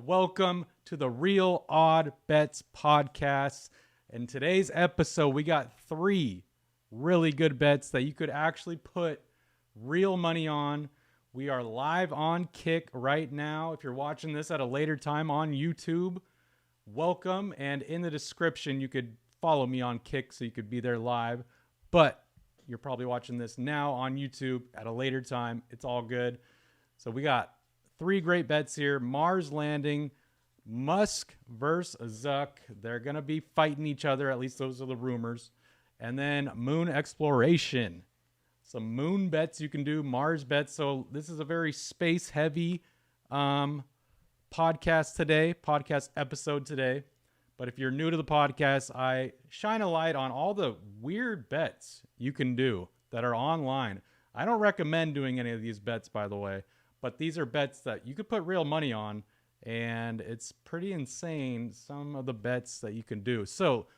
Welcome to the Real Odd Bets podcast. In today's episode, we got 3 really good bets that you could actually put real money on. We are live on Kick right now. If you're watching this at a later time on YouTube, welcome. And in the description, you could follow me on Kick so you could be there live. But you're probably watching this now on YouTube at a later time. It's all good. So we got 3 great bets here. Mars landing, Musk versus Zuck. They're going to be fighting each other. At least those are the rumors. And then moon exploration. Some moon bets you can do, Mars bets. So this is a very space heavy podcast episode today. But if you're new to the podcast, I shine a light on all the weird bets you can do that are online. I don't recommend doing any of these bets, by the way. But these are bets that you could put real money on, and it's pretty insane, some of the bets that you can do. So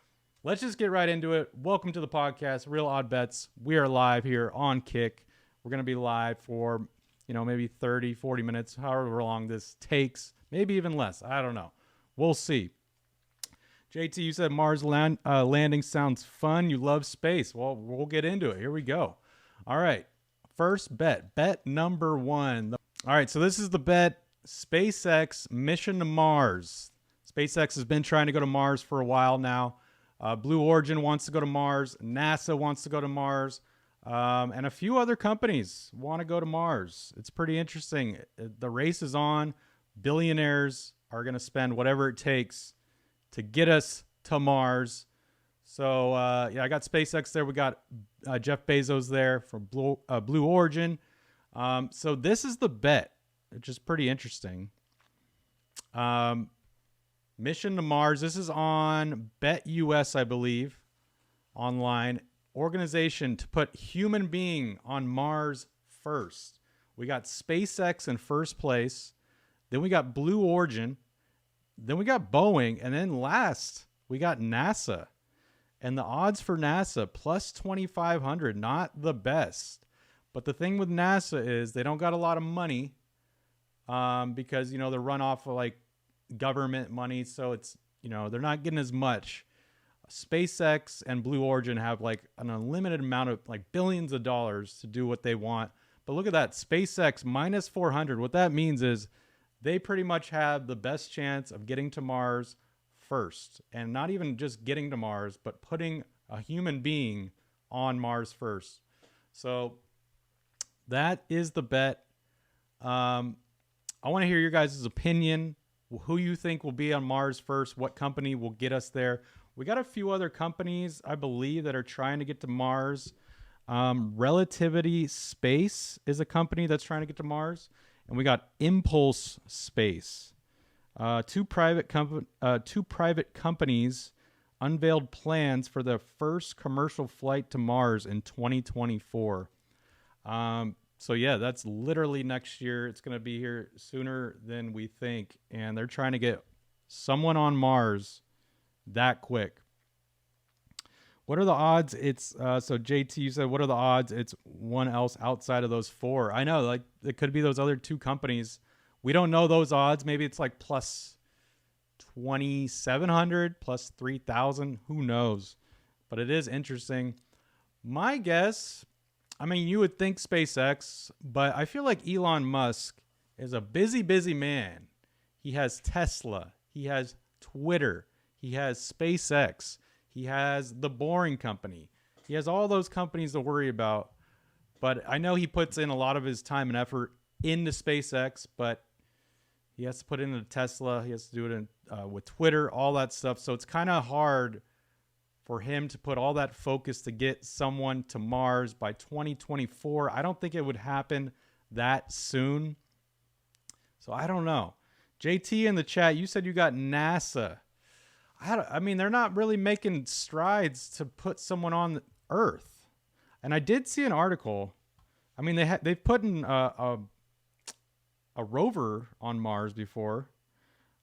let's just get right into it. Welcome to the podcast, Real Odd Bets. We are live here on Kick. We're going to be live for, maybe 30, 40 minutes, however long this takes. Maybe even less. I don't know. We'll see. JT, you said Mars landing sounds fun. You love space. Well, we'll get into it. Here we go. All right. First bet. Bet number 1. All right, so this is the bet, SpaceX mission to Mars. SpaceX has been trying to go to Mars for a while now. Blue Origin wants to go to Mars. NASA wants to go to Mars. And a few other companies want to go to Mars. It's pretty interesting. The race is on. Billionaires are going to spend whatever it takes to get us to Mars. So, I got SpaceX there. We got Jeff Bezos there from Blue Origin. So this is the bet, which is pretty interesting. Mission to Mars. This is on BetUS, I believe, online. Organization to put human being on Mars first. We got SpaceX in first place. Then we got Blue Origin. Then we got Boeing. And then last, we got NASA. And the odds for NASA, plus 2,500, not the best. But the thing with NASA is they don't got a lot of money because, they run off of like government money. So it's, they're not getting as much. SpaceX and Blue Origin have like an unlimited amount of like billions of dollars to do what they want. But look at that. SpaceX minus 400. What that means is they pretty much have the best chance of getting to Mars first. And not even just getting to Mars, but putting a human being on Mars first. So that is the bet. I want to hear your guys' opinion. Who you think will be on Mars first? What company will get us there? We got a few other companies, I believe, that are trying to get to Mars. Relativity Space is a company that's trying to get to Mars. And we got Impulse Space. Two private companies unveiled plans for the first commercial flight to Mars in 2024. So yeah, that's literally next year. It's going to be here sooner than we think. And they're trying to get someone on Mars that quick. What are the odds? It's, so JT, you said, what are the odds? It's one else outside of those 4. I know, like it could be those other 2 companies. We don't know those odds. Maybe it's like plus 2,700, plus 3,000. Who knows? But it is interesting. My guess, you would think SpaceX, but I feel like Elon Musk is a busy man. He has Tesla. He has Twitter. He has SpaceX. He has the Boring Company. He has all those companies to worry about. But I know he puts in a lot of his time and effort into SpaceX, but he has to put it into Tesla. He has to do it with Twitter, all that stuff. So it's kind of hard for him to put all that focus to get someone to Mars by 2024. I don't think it would happen that soon. So I don't know. JT in the chat, you said you got NASA. They're not really making strides to put someone on Earth. And I did see an article. They've put in a rover on Mars before.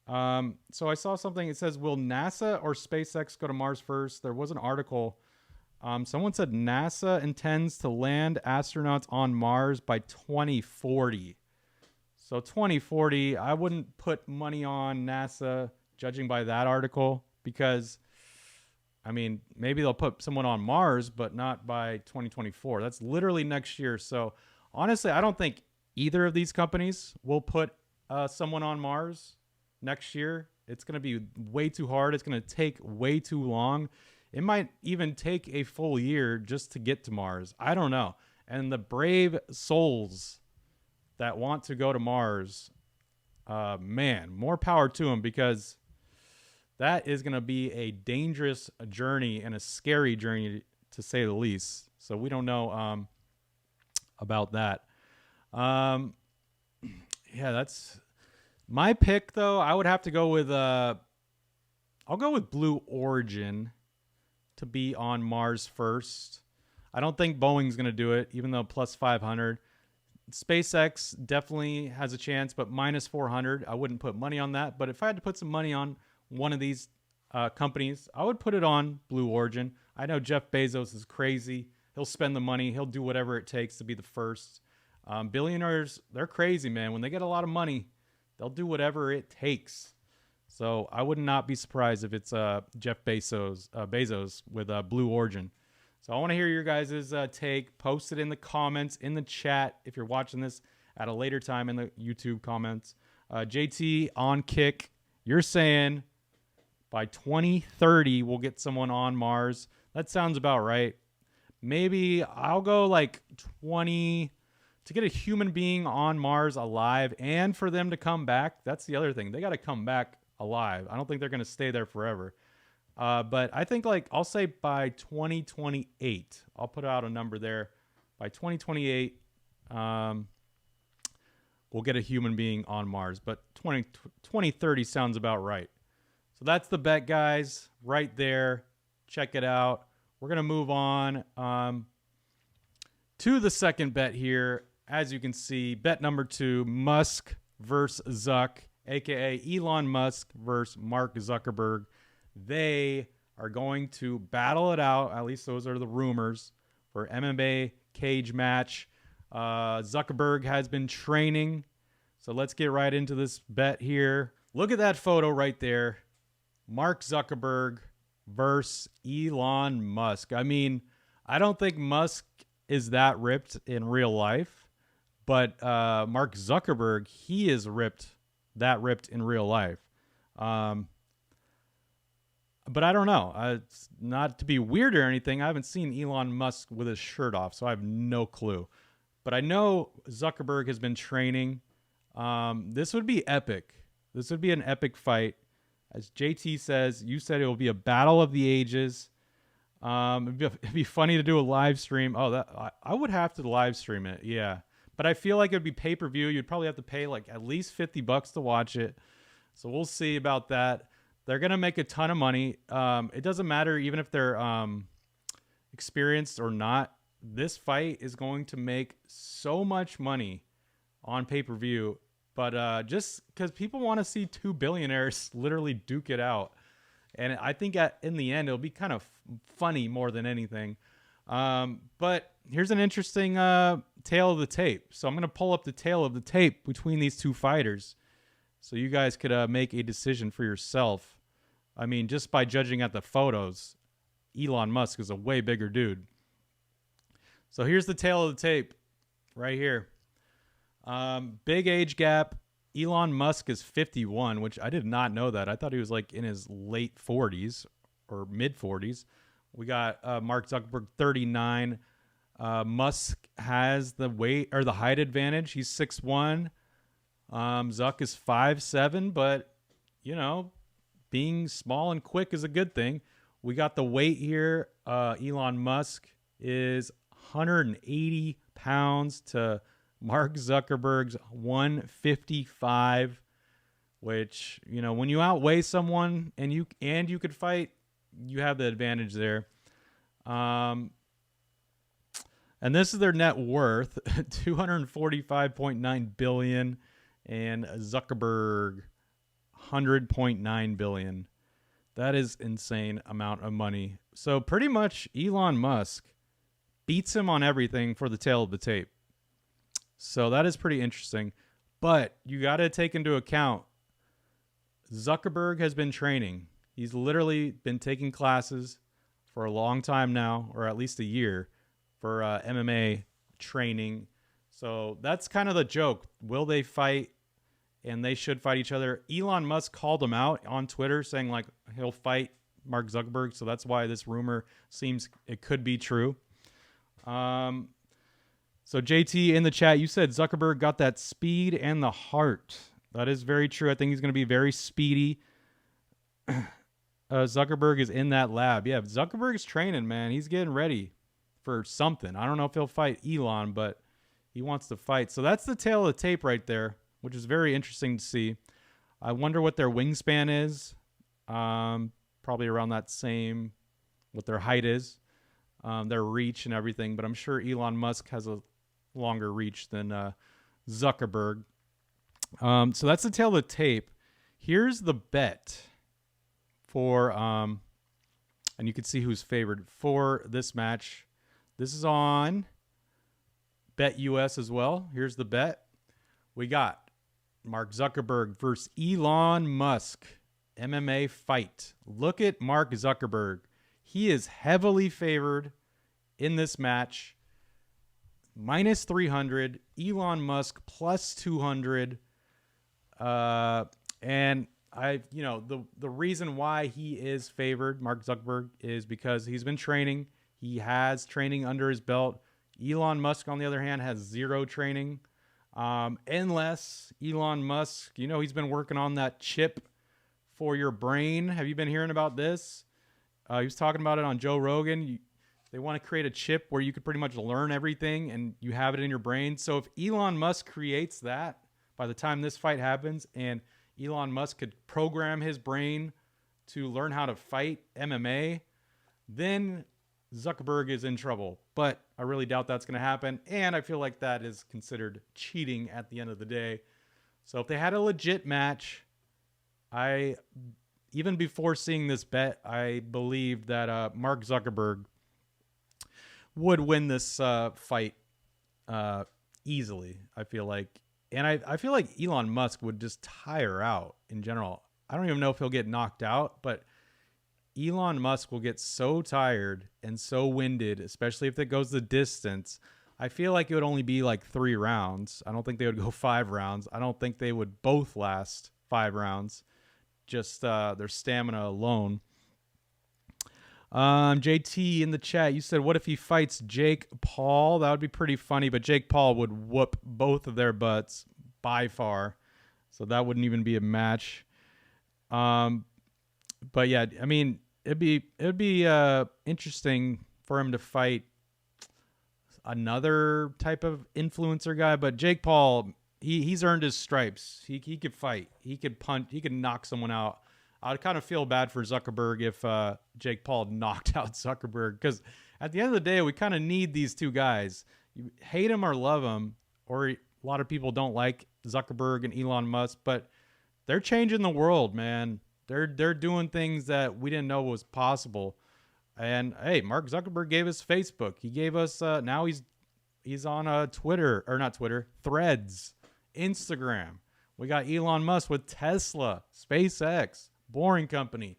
So I saw something. It says, will NASA or SpaceX go to Mars first? There was an article. Someone said NASA intends to land astronauts on Mars by 2040. So 2040, I wouldn't put money on NASA, judging by that article, because I mean, maybe they'll put someone on Mars, but not by 2024. That's literally next year. So honestly, I don't think either of these companies will put someone on Mars next year. It's going to be way too hard. It's going to take way too long. It might even take a full year just to get to Mars. I don't know. And the brave souls that want to go to Mars, man, more power to them, because that is going to be a dangerous journey and a scary journey, to say the least. So we don't know about that. Yeah, that's my pick, though. I would have to go with I'll go with Blue Origin to be on Mars first. I don't think Boeing's going to do it, even though plus 500. SpaceX definitely has a chance, but minus 400. I wouldn't put money on that. But if I had to put some money on one of these companies, I would put it on Blue Origin. I know Jeff Bezos is crazy. He'll spend the money. He'll do whatever it takes to be the first. Billionaires, they're crazy, man. When they get a lot of money, they'll do whatever it takes. So I would not be surprised if it's Jeff Bezos with Blue Origin. So I want to hear your guys' take. Post it in the comments, in the chat, if you're watching this at a later time in the YouTube comments. JT on Kick, you're saying by 2030 we'll get someone on Mars. That sounds about right. Maybe I'll go like 20 to get a human being on Mars alive, and for them to come back. That's the other thing. They got to come back alive. I don't think they're going to stay there forever. But I think, like, I'll say by 2028, I'll put out a number there. By 2028, we'll get a human being on Mars. But 2030 sounds about right. So that's the bet, guys, right there. Check it out. We're going to move on to the second bet here. As you can see, bet number 2, Musk versus Zuck, a.k.a. Elon Musk versus Mark Zuckerberg. They are going to battle it out. At least those are the rumors for MMA cage match. Zuckerberg has been training. So let's get right into this bet here. Look at that photo right there. Mark Zuckerberg versus Elon Musk. I mean, I don't think Musk is that ripped in real life, but Mark Zuckerberg, he is that ripped in real life. But I don't know. It's not to be weird or anything. I haven't seen Elon Musk with his shirt off, so I have no clue. But I know Zuckerberg has been training. This would be epic. This would be an epic fight. As JT says, you said it will be a battle of the ages. It'd be funny to do a live stream. Oh, I would have to live stream it. Yeah. But I feel like it would be pay-per-view. You'd probably have to pay like at least $50 to watch it. So we'll see about that. They're going to make a ton of money. It doesn't matter even if they're experienced or not. This fight is going to make so much money on pay-per-view. But just because people want to see two billionaires literally duke it out. And I think in the end, it'll be kind of funny more than anything. But here's an interesting tale of the tape. So I'm going to pull up the tale of the tape between these two fighters, so you guys could make a decision for yourself. I mean, just by judging at the photos, Elon Musk is a way bigger dude. So here's the tale of the tape right here. Big age gap. Elon Musk is 51, which I did not know that. I thought he was like in his late 40s or mid 40s. We got Mark Zuckerberg 39. Musk has the weight or the height advantage. He's 6'1". Zuck is 5'7", but you know, being small and quick is a good thing. We got the weight here. Elon Musk is 180 pounds to Mark Zuckerberg's 155, which, you know, when you outweigh someone and you could fight, you have the advantage there. And this is their net worth, 245.9 billion, and Zuckerberg 100.9 billion. That is insane amount of money. So pretty much Elon Musk beats him on everything for the tail of the tape. So that is pretty interesting. But you got to take into account Zuckerberg has been training. He's literally been taking classes for a long time now, or at least a year, for MMA training. So that's kind of the joke. Will they fight? And they should fight each other. Elon Musk called him out on Twitter saying like he'll fight Mark Zuckerberg. So that's why this rumor seems it could be true. So JT in the chat, you said Zuckerberg got that speed and the heart. That is very true. I think he's going to be very speedy. Zuckerberg is in that lab. Yeah, Zuckerberg's training, man. He's getting ready for something. I don't know if he'll fight Elon, but he wants to fight. So that's the tail of the tape right there, which is very interesting to see. I wonder what their wingspan is. Probably around that same, what their height is, their reach and everything. But I'm sure Elon Musk has a longer reach than Zuckerberg. So that's the tail of the tape. Here's the bet for, and you can see who's favored for this match. This is on Bet US as well. Here's the bet. We got Mark Zuckerberg versus Elon Musk. MMA fight. Look at Mark Zuckerberg. He is heavily favored in this match. Minus 300. Elon Musk plus 200. And the reason why he is favored, Mark Zuckerberg, is because he's been training. He has training under his belt. Elon Musk, on the other hand, has zero training. Unless Elon Musk, he's been working on that chip for your brain. Have you been hearing about this? He was talking about it on Joe Rogan. They want to create a chip where you could pretty much learn everything and you have it in your brain. So if Elon Musk creates that by the time this fight happens, and Elon Musk could program his brain to learn how to fight MMA, then Zuckerberg is in trouble. But I really doubt that's going to happen. And I feel like that is considered cheating at the end of the day. So if they had a legit match, even before seeing this bet, I believed that Mark Zuckerberg would win this fight easily, I feel like. And I feel like Elon Musk would just tire out in general. I don't even know if he'll get knocked out, but Elon Musk will get so tired and so winded, especially if it goes the distance. I feel like it would only be like 3 rounds. I don't think they would go 5 rounds. I don't think they would both last 5 rounds. Just their stamina alone. JT in the chat, you said, what if he fights Jake Paul? That would be pretty funny, but Jake Paul would whoop both of their butts by far. So that wouldn't even be a match. But yeah, I mean, it'd be interesting for him to fight another type of influencer guy, but Jake Paul, he's earned his stripes. He could fight. He could punch. He could knock someone out. I'd kind of feel bad for Zuckerberg if Jake Paul knocked out Zuckerberg, because at the end of the day, we kind of need these two guys. You hate them or love them, or a lot of people don't like Zuckerberg and Elon Musk, but they're changing the world, man. They're doing things that we didn't know was possible. And hey, Mark Zuckerberg gave us Facebook. He gave us now he's on Twitter, or not Twitter, Threads, Instagram. We got Elon Musk with Tesla, SpaceX, Boring Company.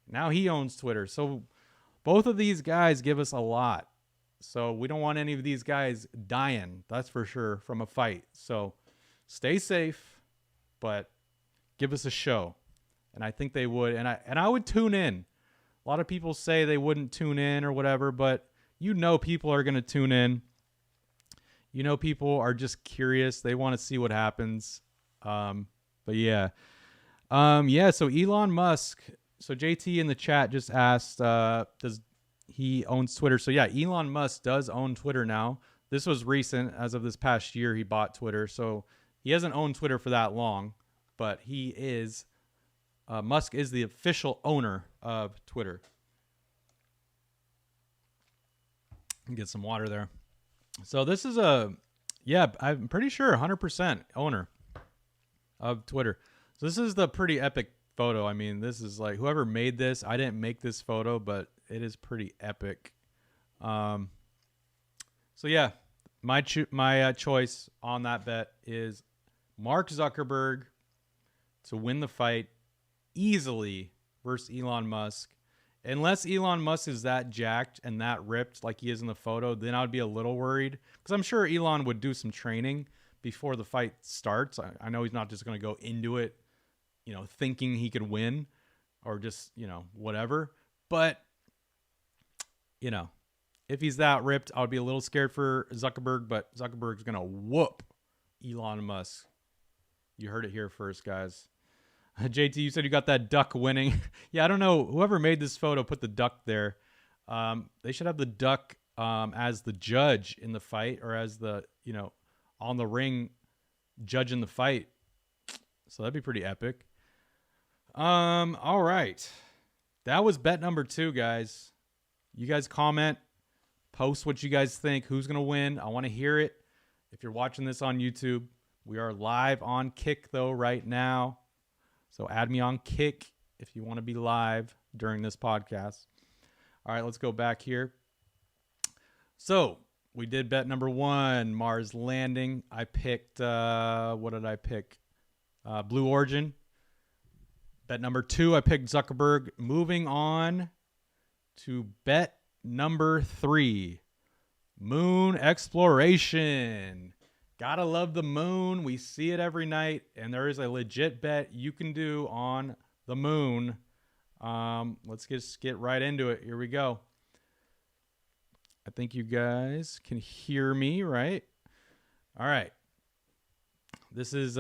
Now he owns Twitter. So both of these guys give us a lot. So we don't want any of these guys dying, that's for sure, from a fight. So stay safe, but give us a show. And I think they would. And I would tune in. A lot of people say they wouldn't tune in or whatever, but people are going to tune in. People are just curious. They want to see what happens. But yeah. So Elon Musk. So JT in the chat just asked, does he owns Twitter? So yeah, Elon Musk does own Twitter now. This was recent. As of this past year, he bought Twitter. So he hasn't owned Twitter for that long, but he is. Musk is the official owner of Twitter. Get some water there. So this is I'm pretty sure 100% owner of Twitter. So this is the pretty epic photo. I mean, this is like, whoever made this, I didn't make this photo, but it is pretty epic. So yeah, my choice on that bet is Mark Zuckerberg to win the fight easily versus Elon Musk. Unless Elon Musk is that jacked and that ripped like he is in the photo, then I would be a little worried. Because I'm sure Elon would do some training before the fight starts. I know he's not just going to go into it, thinking he could win or just, whatever. But, if he's that ripped, I would be a little scared for Zuckerberg. But Zuckerberg's going to whoop Elon Musk. You heard it here first, guys. JT, you said you got that duck winning. Yeah, I don't know. Whoever made this photo put the duck there. They should have the duck as the judge in the fight, or as the, on the ring judging the fight. So that'd be pretty epic. All right. That was bet number 2, guys. You guys comment, post what you guys think. Who's going to win? I want to hear it. If you're watching this on YouTube, we are live on Kick, though, right now. So add me on Kick if you want to be live during this podcast. All right, let's go back here. So we did bet number 1, Mars landing. I picked, what did I pick? Blue Origin. Bet number 2, I picked Zuckerberg. Moving on to bet number 3, moon exploration. Gotta love the moon. We see it every night, and there is a legit bet you can do on the moon. Let's just get right into it. Here we go. I think you guys can hear me, right? All right. This is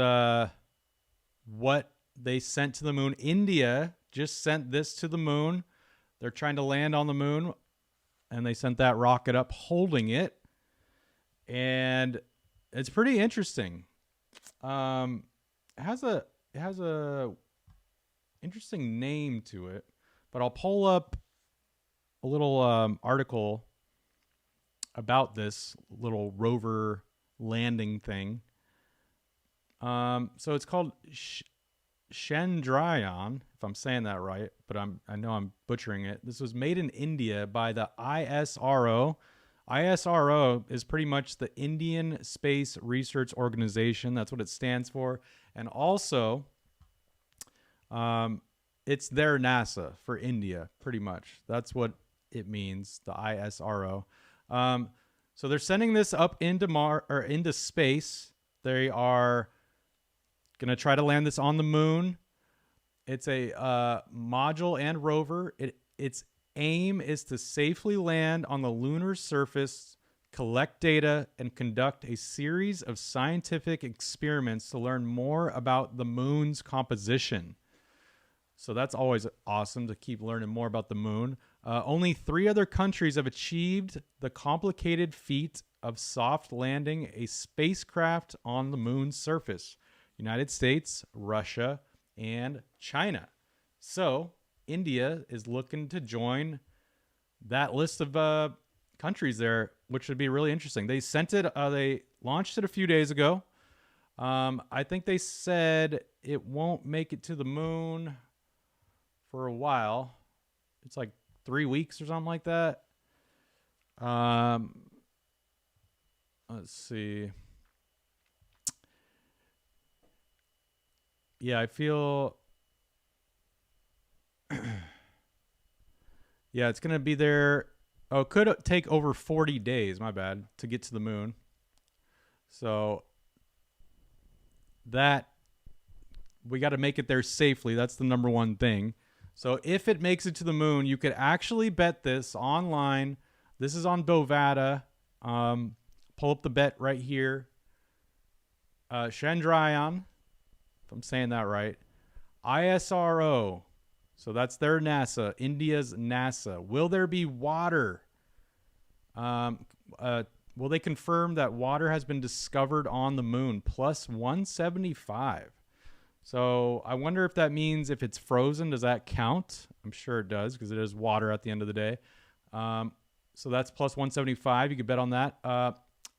what they sent to the moon. India just sent this to the moon. They're trying to land on the moon, and they sent that rocket up holding it. And it's pretty interesting. It has a interesting name to it, but I'll pull up a little article about this little rover landing thing. So it's called Chandrayaan, if I'm saying that right, but I know I'm butchering it. This was made in India by the ISRO. ISRO is pretty much the Indian Space Research Organization. That's what it stands for. And also, it's their NASA for India, pretty much. That's what it means, the ISRO. So they're sending this up into space. They are going to try to land this on the moon. It's a module and rover. Its aim is to safely land on the lunar surface, collect data, and conduct a series of scientific experiments to learn more about the moon's composition. So that's always awesome to keep learning more about the moon. Only 3 other countries have achieved the complicated feat of soft landing a spacecraft on the moon's surface: United States, Russia, and China. So India is looking to join that list of countries there, which would be really interesting. They sent it, they launched it a few days ago. I think they said it won't make it to the moon for a while. It's like 3 weeks or something like that. Let's see. Yeah, I feel... yeah, it's going to be there. Oh, it could take over 40 days, my bad, to get to the moon. So that we got to make it there safely. That's the number one thing. So if it makes it to the moon, you could actually bet this online. This is on Bovada. Pull up the bet right here. Chandrayaan, if I'm saying that right. ISRO. So that's their NASA, India's NASA. Will there be water? Will they confirm that water has been discovered on the moon? Plus 175. So I wonder if that means if it's frozen, does that count? I'm sure it does because it is water at the end of the day. So that's plus 175. You could bet on that.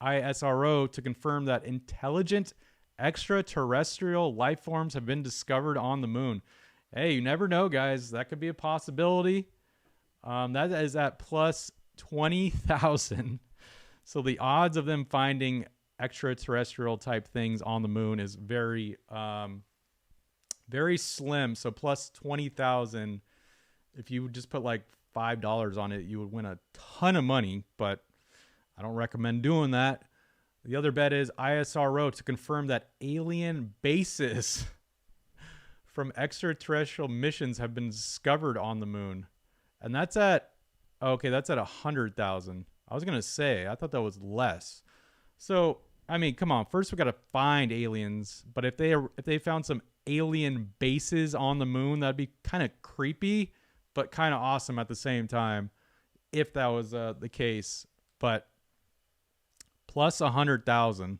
ISRO to confirm that intelligent extraterrestrial life forms have been discovered on the moon. Hey, you never know, guys. That could be a possibility. That is at plus 20,000. So the odds of them finding extraterrestrial type things on the moon is very very slim. So plus 20,000, if you just put like $5 on it, you would win a ton of money, but I don't recommend doing that. The other bet is ISRO to confirm that alien bases from extraterrestrial missions have been discovered on the moon. And that's at, that's at 100,000. I was going to say, I thought that was less. So, I mean, come on. First, we got to find aliens. But if they found some alien bases on the moon, that'd be kind of creepy, but kind of awesome at the same time, if that was the case. But plus 100,000,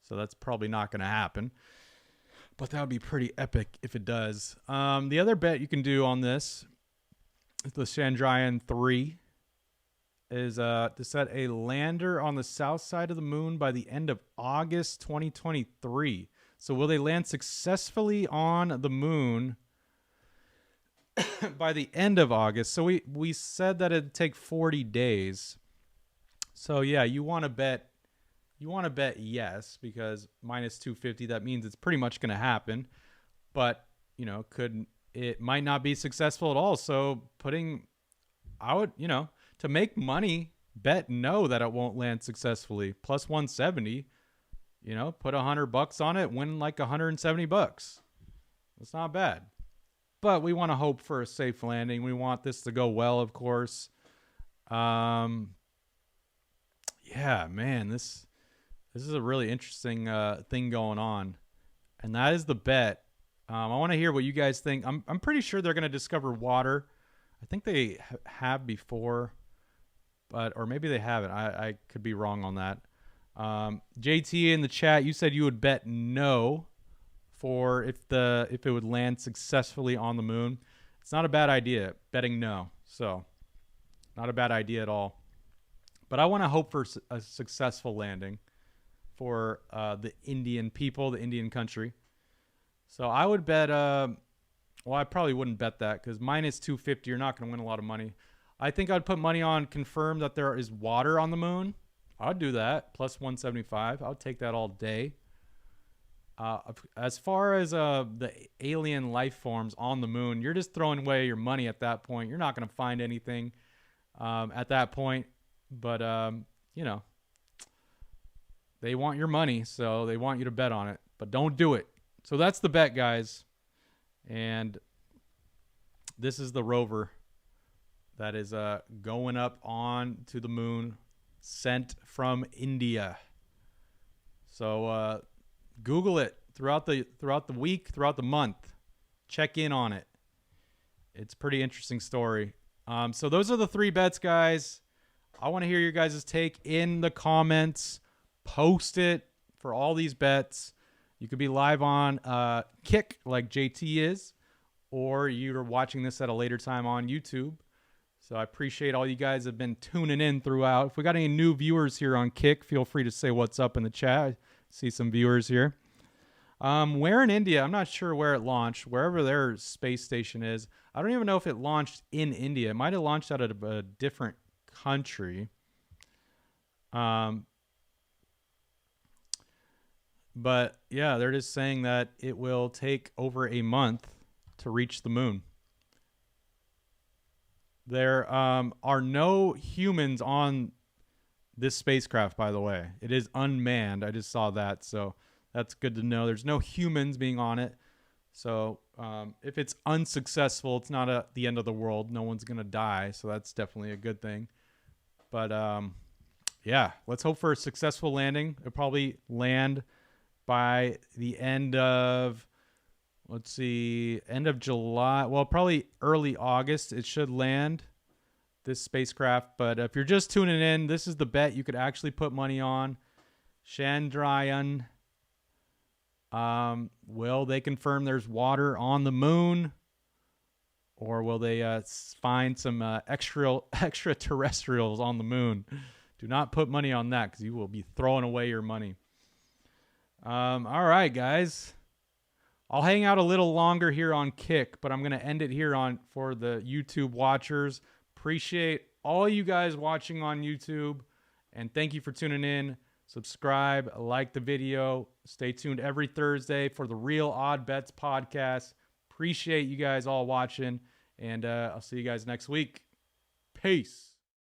so that's probably not going to happen. But that would be pretty epic if it does. The other bet you can do on this, the Chandrayaan-3, is to set a lander on the south side of the moon by the end of August 2023. So will they land successfully on the moon by the end of August? So we said that it'd take 40 days. So yeah, you want to bet yes, because minus 250, that means it's pretty much going to happen. But, it might not be successful at all. So to make money, bet no that it won't land successfully. Plus 170, put $100 on it, win like $170. That's not bad. But we want to hope for a safe landing. We want this to go well, of course. Yeah, man, this is a really interesting thing going on. And that is the bet. I want to hear what you guys think. I'm pretty sure they're going to discover water. I think they have before, or maybe they haven't. I could be wrong on that. JT in the chat, you said you would bet no for if it would land successfully on the moon. It's not a bad idea, betting no. So, not a bad idea at all. But I want to hope for a successful landing for the Indian people, the Indian country. So I would bet, I probably wouldn't bet that because minus 250, you're not going to win a lot of money. I think I'd put money on confirm that there is water on the moon. I'd do that. Plus 175. I would take that all day. As far as the alien life forms on the moon, you're just throwing away your money at that point. You're not going to find anything at that point. But, they want your money, so they want you to bet on it. But don't do it. So that's the bet, guys. And this is the rover that is going up on to the moon, sent from India. So Google it throughout the week, throughout the month. Check in on it. It's a pretty interesting story. So those are the 3 bets, guys. I want to hear your guys' take in the comments. Post it for all these bets. You could be live on Kick like JT is, or you're watching this at a later time on YouTube. So I appreciate all you guys have been tuning in throughout. If we got any new viewers here on Kick, feel free to say what's up in the chat. I see some viewers here. Where in India? I'm not sure where it launched. Wherever their space station is. I don't even know if it launched in India. It might have launched out of a different country. But yeah, they're just saying that it will take over a month to reach the moon. There are no humans on this spacecraft, by the way. It is unmanned. I just saw that, so that's good to know. There's no humans being on it. So if it's unsuccessful, it's not the end of the world. No one's going to die, so that's definitely a good thing. But yeah, let's hope for a successful landing. It'll probably land by the end of, end of July. Well, probably early August it should land, this spacecraft. But if you're just tuning in, this is the bet you could actually put money on. Chandrayaan. Will they confirm there's water on the moon? Or will they find some extraterrestrials on the moon? Do not put money on that because you will be throwing away your money. All right, guys. I'll hang out a little longer here on Kick, but I'm going to end it here for the YouTube watchers. Appreciate all you guys watching on YouTube, and thank you for tuning in. subscribe, like the video. Stay tuned every Thursday for the Real Odd Bets podcast. Appreciate you guys all watching, and I'll see you guys next week. Peace.